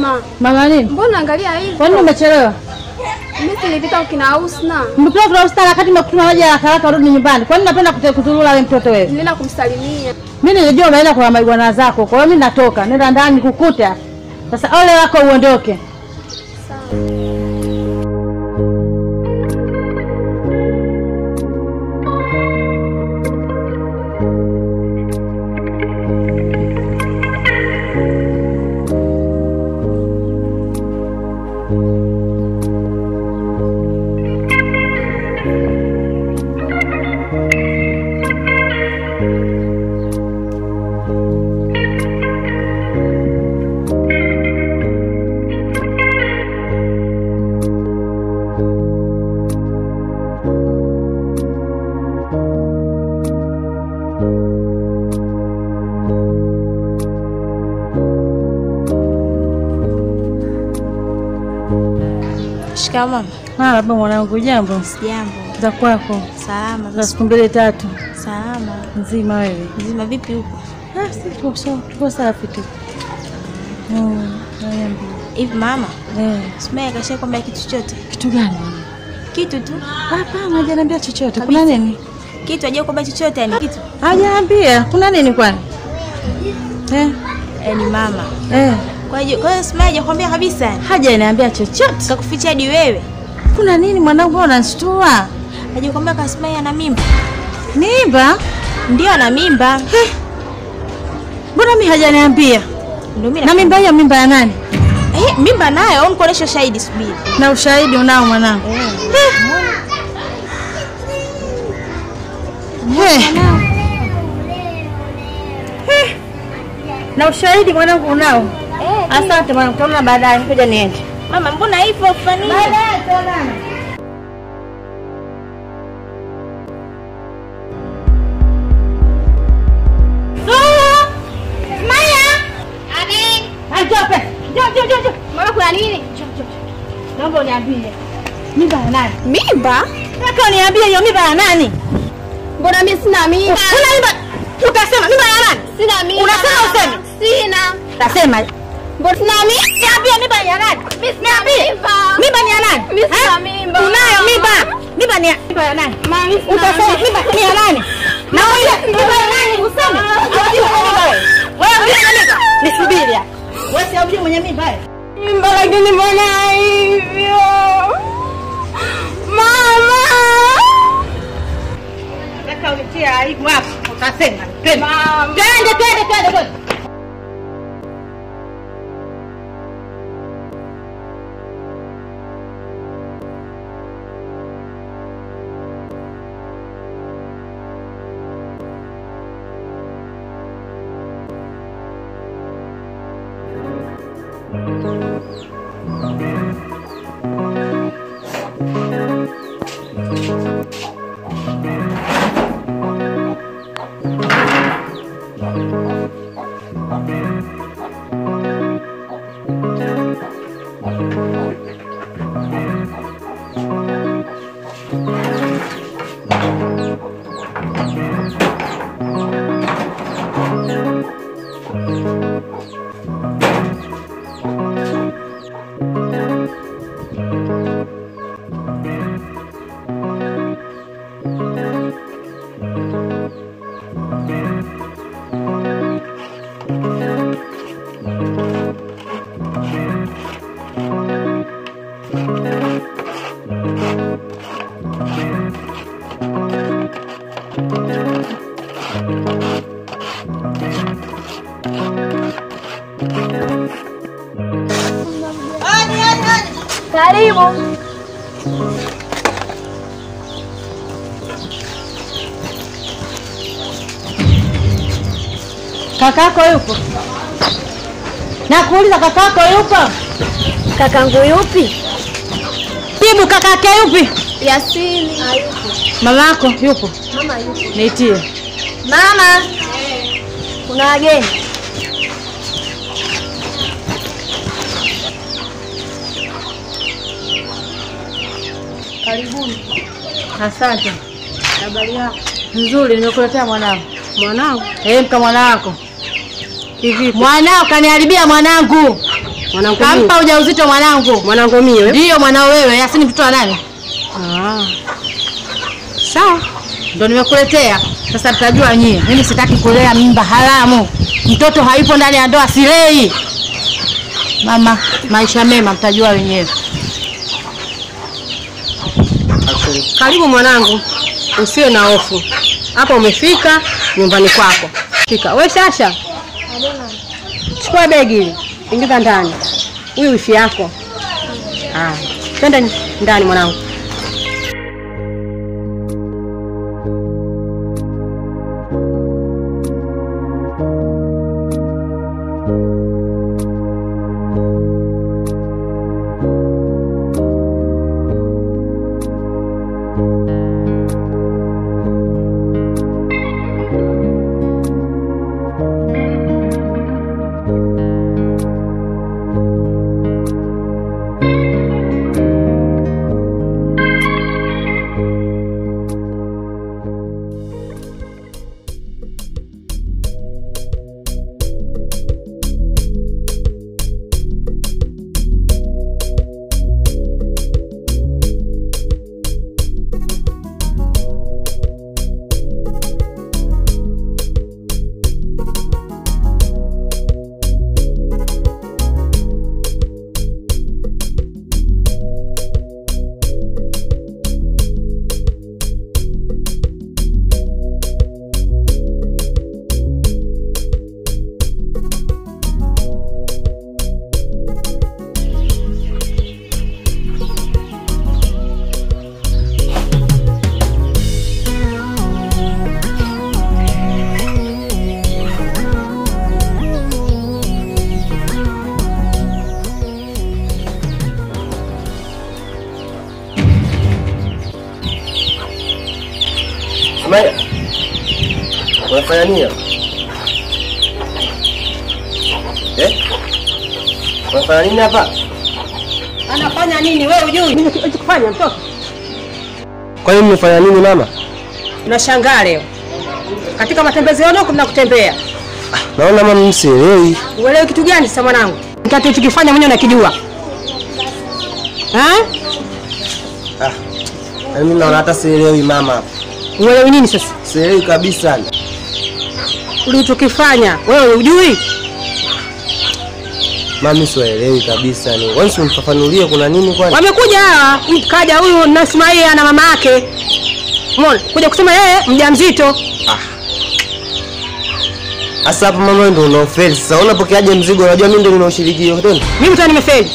Mama. Mama nini? Mbona angalia hivi? Kwa nini umechelewa? Mimi nilipita ukina Husna. Mbona kuna Husna wakati nimekutana waje haraka urudi nyumbani? Kwa nini unapenda kutulula wewe mtoto wewe? Nilienda kumsalimia. Mimi nilijua umeenda kwa maigwana zako. Kwa hiyo mimi natoka. Nenda ndani kukuta. Sasa ole wako uondoke. Sawa. Shikamoo. Baba mwanangu, jambo? Jambo. Za kwako? Salama. Za siku 2-3. Salama. Nzima wewe? Nzima vipi huko? Si tuko safi tu. Hivi mama? Sumaya kashakwambia kitu chochote? Kitu gani? Kitu tu. Hapana, hajaniambia chochote. Kuna nini? Kitu hajakwambia chochote yani kitu? Hajaniambia. Kuna nini kwani? Ni mama. Kwa hiyo Sumaya hajakwambia kabisa yani? Hajaniambia chochote. Kakuficha hadi wewe. Kuna nini mwanangu, unanishtua? Hajakwambia kama Sumaya ana mimba? Mimba? Ndio ana mimba. Mbona mimi hajaniambia? Ndio mimi. Na mimba hiyo mimba ya nani? Mimba nayo, au mkonesha shahidi subiri. Na ushahidi unao mwanangu? Na ushahidi mwanangu unao? Asante mwanangu, tutaona baadaye, ngoja niende. Mama, mbona hivyo ufanye? Baadaye tutaonana. Jo. Mama kuna nini? Naomba uniambie. Mimba ya nani? Mimba? Nataka uniambie hiyo mimba ya nani? Mbona mimi sina mimba? Una mimba? Utasema mimba ya nani? Sina mimba. Unasema useme? Sina. Utasema. Mbona sina mimba? Niambie mimba ya nani? Mimi sina mimba. Mimba ni ya nani? Mimi sina mimba. Unayo mimba? Mimba ni ya nani? Mama mimi sina. Utasema mimba ni ya nani? Na wewe mimba ya nani? Useme. Wewe mimba. Nisubiri hapa. Wewe si ujue mwenye mimba wewe? Mimba lakini mbona hivyo? Mama! Nataka unitie aibu hapo. Utasema. Twende. Mama. Twende. Karibu. Kakako yupo? Nakuuliza kakako yupo? Kakangu yupi? Tibu kakake yupi? Yasini. Hayupo. Mamako yupo? Mama yupo. Niitie. Mama. Kuna wageni. Karibuni. Asante. Habari yako? Nzuri, nimekuletea mwanao. Mwanao? Mka mwanao. Kivipi? Mwanao kaniharibia mwanangu. Mwanangu. Kampa ujauzito mwanangu. Mwanangu mimi wewe? Ndio mwanao wewe, Yasini mtoto wa nani? Sawa. Ndio nimekuletea. Sasa tutajua nyie. Mimi sitaki kulea mimba haramu. Mtoto hayupo ndani ya ndoa silei. Mama, maisha mema mtajua wenyewe. Karibu mwanangu. Usiwe na hofu. Hapa umefika nyumbani kwako. Fika. Wewe Sasha. Chukua begi hili. Ingiza ndani. Huyu wifi yako. Twende ndani mwanangu. Maya, unafanya nini? Unafanya nini hapa? Anafanya nini wewe hujui? Nini kufanya mtoto? Kwa nini umefanya nini mama? Unashangaa leo. Katika matembezi yao kuna kutembea. Naona mama msielewi. Uelewi kitu gani sasa mwanangu? Mtatu tukifanya mwenyewe unakijua. Mimi naona hata sielewi mama. Uelewi nini sasa? Sielewi kabisa. Ulichokifanya wewe hujui? Mami sielewi kabisa ni. Wewe unifafanulie kuna nini kwani? Wamekuja hawa, kaja huyu na Ismail na mama yake. Umeona? Kuja kusema yeye mjamzito. Sasa hapo mama ndio unaofeli. Sasa unapokeaje mzigo? Unajua mimi ndio ninaoshiriki hiyo tena. Mimi tena nimefeli.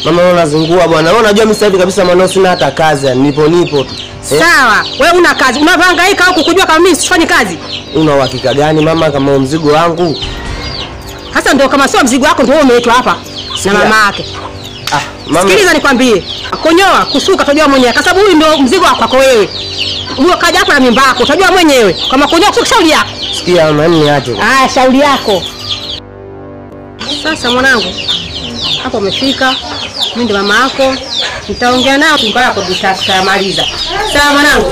Mama wewe unazungua bwana. Wewe unajua mimi sasa hivi kabisa mwanao sina hata kazi, nipo tu. Sawa, wewe una kazi. Unahangaika huko kujua kama mimi sifanyi kazi. Una uhakika gani mama kama mzigo wangu? Sasa ndio kama sio mzigo wako ndio umeletwa hapa na mama yake. Mama. Sikiliza nikwambie. Konyoa, kusuka utajua mwenyewe. Kwa sababu huyu ndio mzigo wako kwako wewe. Huyo kaja hapa na mimba yako, utajua mwenyewe. Kama konyoa kusuka shauri yako. Sikia mama, niache. Shauri yako. Sasa mwanangu, hapo umefika. Mimi ndio mama yako. Nitaongea nao mpaka tutamaliza. Sawa mwanangu?